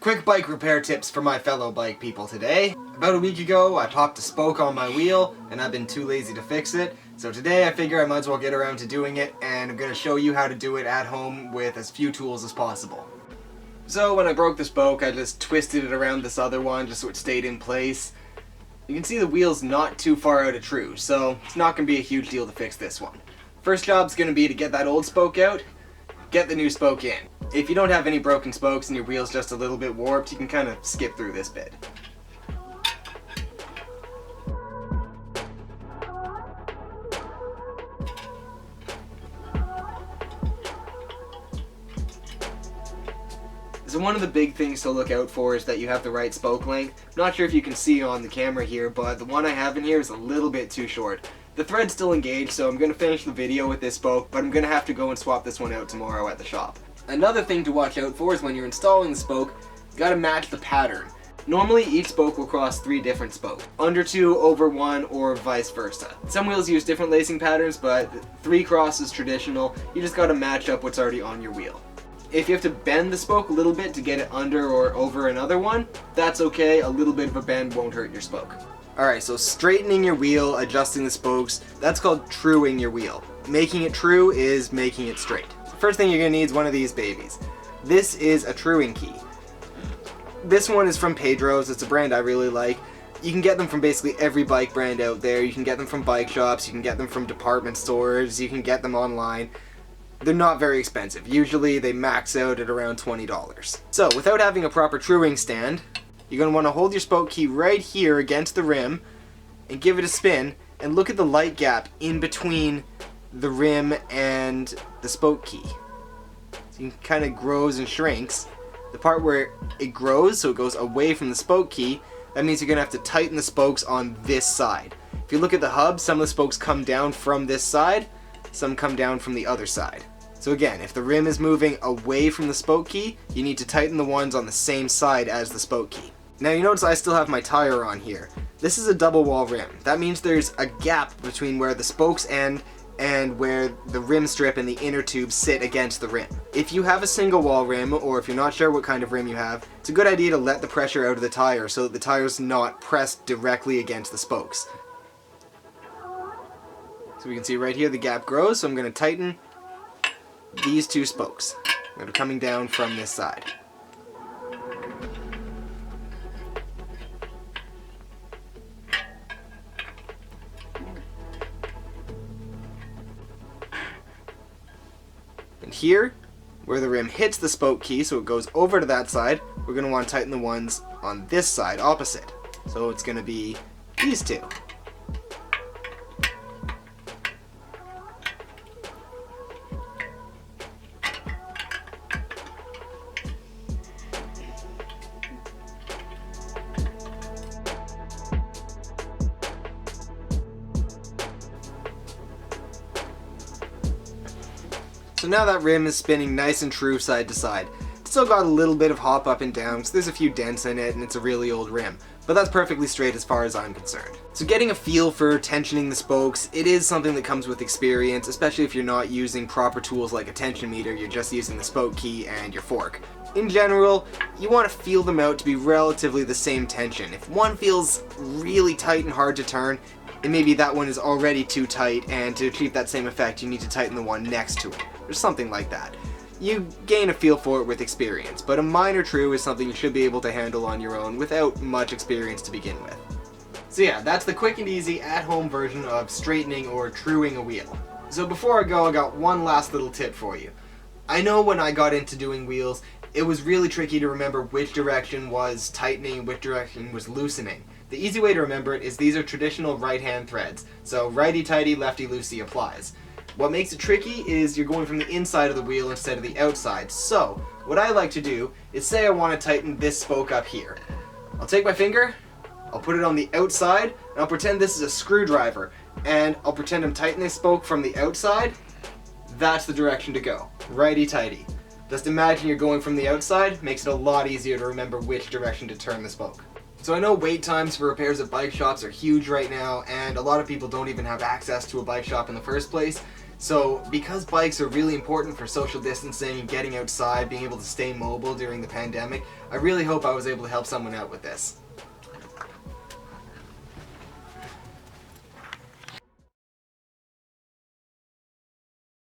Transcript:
Quick bike repair tips for my fellow bike people today. About a week ago I popped a spoke on my wheel and I've been too lazy to fix it. So today I figure I might as well get around to doing it, and I'm going to show you how to do it at home with as few tools as possible. So when I broke the spoke, I just twisted it around this other one just so it stayed in place. You can see the wheel's not too far out of true, so it's not going to be a huge deal to fix this one. First job's going to be to get that old spoke out, get the new spoke in. If you don't have any broken spokes and your wheel's just a little bit warped, you can kind of skip through this bit. So one of the big things to look out for is that you have the right spoke length. I'm not sure if you can see on the camera here, but the one I have in here is a little bit too short. The thread's still engaged, so I'm going to finish the video with this spoke, but I'm going to have to go and swap this one out tomorrow at the shop. Another thing to watch out for is when you're installing the spoke, you got to match the pattern. Normally each spoke will cross 3 different spokes, under 2, over 1, or vice versa. Some wheels use different lacing patterns, but 3 cross is traditional. You just got to match up what's already on your wheel. If you have to bend the spoke a little bit to get it under or over another one, that's okay. A little bit of a bend won't hurt your spoke. Alright, so straightening your wheel, adjusting the spokes, that's called truing your wheel. Making it true is making it straight. First thing you're going to need is one of these babies. This is a truing key. This one is from Pedro's. It's a brand I really like. You can get them from basically every bike brand out there. You can get them from bike shops, you can get them from department stores, you can get them online. They're not very expensive. Usually they max out at around $20. So without having a proper truing stand, you're going to want to hold your spoke key right here against the rim and give it a spin, and look at the light gap in between the rim and the spoke key. So it kind of grows and shrinks. The part where it grows, so it goes away from the spoke key, that means you're going to have to tighten the spokes on this side. If you look at the hub, some of the spokes come down from this side, some come down from the other side. So again, if the rim is moving away from the spoke key, you need to tighten the ones on the same side as the spoke key. Now you notice I still have my tire on here. This is a double wall rim. That means there's a gap between where the spokes end and where the rim strip and the inner tube sit against the rim. If you have a single wall rim, or if you're not sure what kind of rim you have, it's a good idea to let the pressure out of the tire so that the tire's not pressed directly against the spokes. So we can see right here the gap grows, so I'm going to tighten these 2 spokes that are coming down from this side. And here, where the rim hits the spoke key, so it goes over to that side, we're going to want to tighten the ones on this side opposite. So it's going to be these 2. So now that rim is spinning nice and true side to side. It's still got a little bit of hop up and down because there's a few dents in it and it's a really old rim, but that's perfectly straight as far as I'm concerned. So getting a feel for tensioning the spokes, it is something that comes with experience, especially if you're not using proper tools like a tension meter, you're just using the spoke key and your fork. In general, you want to feel them out to be relatively the same tension. If one feels really tight and hard to turn, and maybe that one is already too tight, and to achieve that same effect you need to tighten the one next to it, or something like that. You gain a feel for it with experience, but a minor true is something you should be able to handle on your own without much experience to begin with. So yeah, that's the quick and easy at-home version of straightening or truing a wheel. So before I go, I got one last little tip for you. I know when I got into doing wheels, it was really tricky to remember which direction was tightening and which direction was loosening. The easy way to remember it is these are traditional right-hand threads, so righty-tighty, lefty-loosey applies. What makes it tricky is you're going from the inside of the wheel instead of the outside. So, what I like to do is say I want to tighten this spoke up here. I'll take my finger, I'll put it on the outside, and I'll pretend this is a screwdriver, and I'll pretend I'm tightening this spoke from the outside. That's the direction to go, righty-tighty. Just imagine you're going from the outside, makes it a lot easier to remember which direction to turn the spoke. So I know wait times for repairs at bike shops are huge right now, and a lot of people don't even have access to a bike shop in the first place. So because bikes are really important for social distancing and getting outside, being able to stay mobile during the pandemic, I really hope I was able to help someone out with this.